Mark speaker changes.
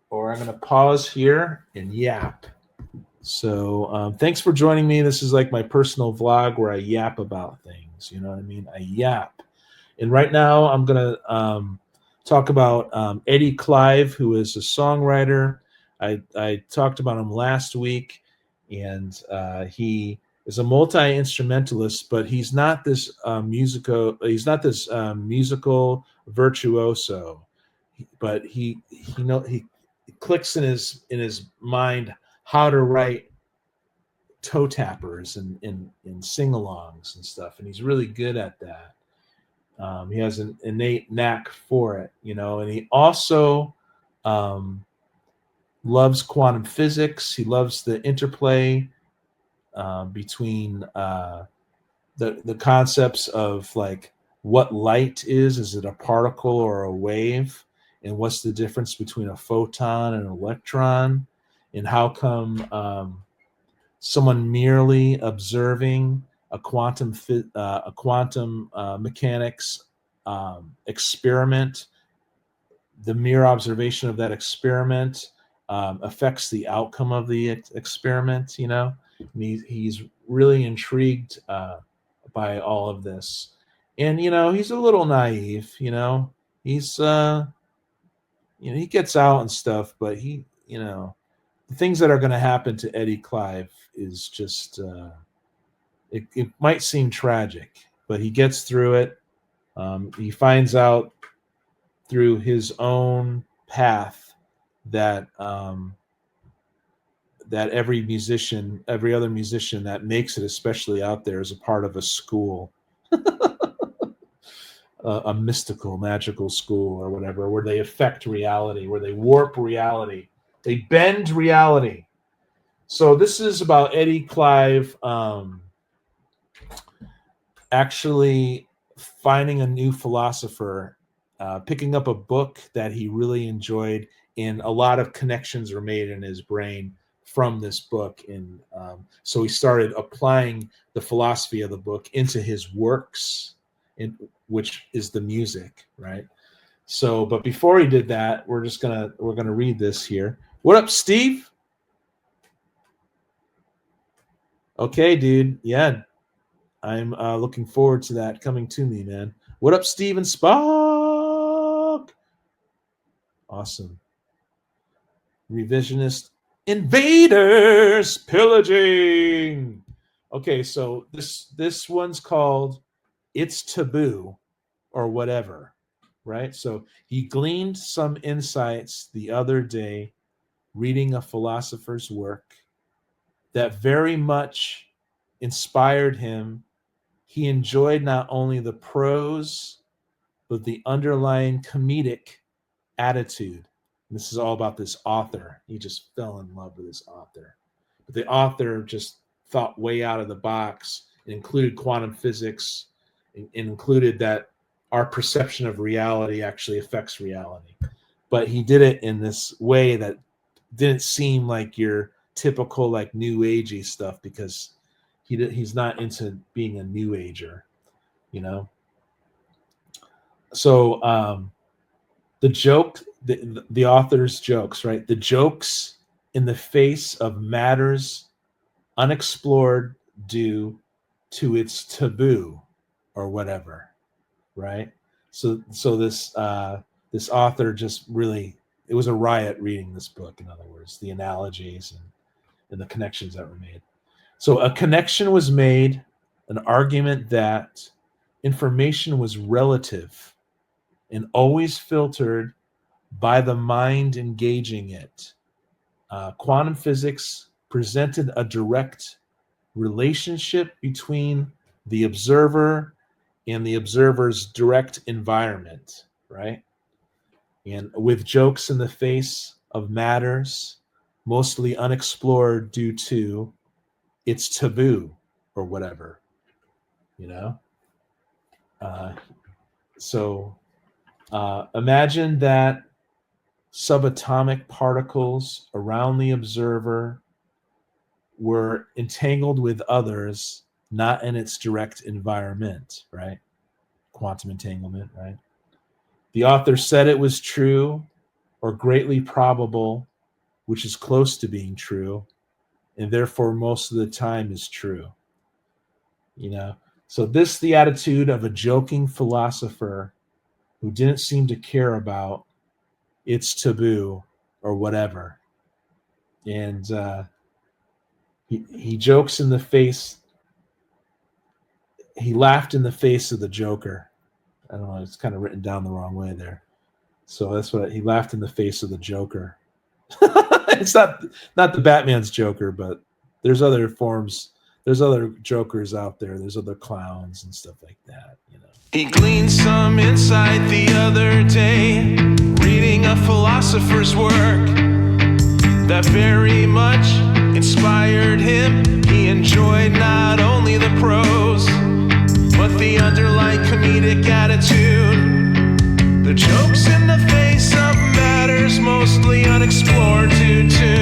Speaker 1: or I'm going to pause here and yap. So thanks for joining me. This is like my personal vlog where I yap about things. You know what I mean? I yap. And right now I'm going to talk about Eddie Clive, who is a songwriter. I talked about him last week, and he is a multi-instrumentalist, but he's not this musical. He's not this musical virtuoso, but he clicks in his mind how to write toe tappers and sing-alongs and stuff, and he's really good at that. He has an innate knack for it, you know, and he also um, loves quantum physics. He loves the interplay between the concepts of like what light is. Is it a particle or a wave? And what's the difference between a photon and an electron? And how come someone merely observing a quantum mechanics experiment, the mere observation of that experiment affects the outcome of the experiment, you know? And he's really intrigued by all of this. And, you know, he's a little naive, you know? He's, you know, he gets out and stuff, but he, you know, the things that are going to happen to Eddie Clive is just, it might seem tragic, but he gets through it. He finds out through his own path that that every other musician that makes it, especially out there, is a part of a school, a mystical, magical school or whatever, where they affect reality, where they warp reality, they bend reality. So this is about Eddie Clive actually finding a new philosopher, picking up a book that he really enjoyed, and a lot of connections are made in his brain from this book. And so he started applying the philosophy of the book into his works, which is the music, right? So, but before he did that, we're gonna read this here. What up, Steve? Okay, dude. Yeah, I'm looking forward to that coming to me, man. What up, Steven Spock? Awesome. Revisionist invaders pillaging. Okay, so this one's called "It's Taboo" or whatever, right? So he gleaned some insights the other day reading a philosopher's work that very much inspired him. He enjoyed not only the prose, but the underlying comedic attitude. And this is all about this author. He just fell in love with this author. But the author just thought way out of the box. It included quantum physics. It included that our perception of reality actually affects reality. But he did it in this way that didn't seem like your typical like new agey stuff, because he's not into being a new ager, you know. So the author's jokes, right? The jokes in the face of matters unexplored due to its taboo or whatever, right? So this author just really, it was a riot reading this book. In other words, the analogies and the connections that were made. So a connection was made, an argument that information was relative and always filtered by the mind engaging it. Quantum physics presented a direct relationship between the observer and the observer's direct environment, right? And with jokes in the face of matters mostly unexplored due to its taboo or whatever, you know? Uh, so imagine that subatomic particles around the observer were entangled with others not in its direct environment, right? Quantum entanglement, right? The author said it was true, or greatly probable, which is close to being true, and therefore most of the time is true. You know, so this the attitude of a joking philosopher who didn't seem to care about it's taboo or whatever. And he jokes in the face. He laughed in the face of the Joker. I don't know. It's kind of written down the wrong way there. So that's what he laughed in the face of the Joker. It's not the Batman's Joker, but there's other forms. There's other Jokers out there. There's other clowns and stuff like that. You know.
Speaker 2: He gleaned some insight the other day, reading a philosopher's work that very much inspired him. He enjoyed not only the prose, but the underlying comedic attitude, the jokes in the face of matters mostly unexplored due to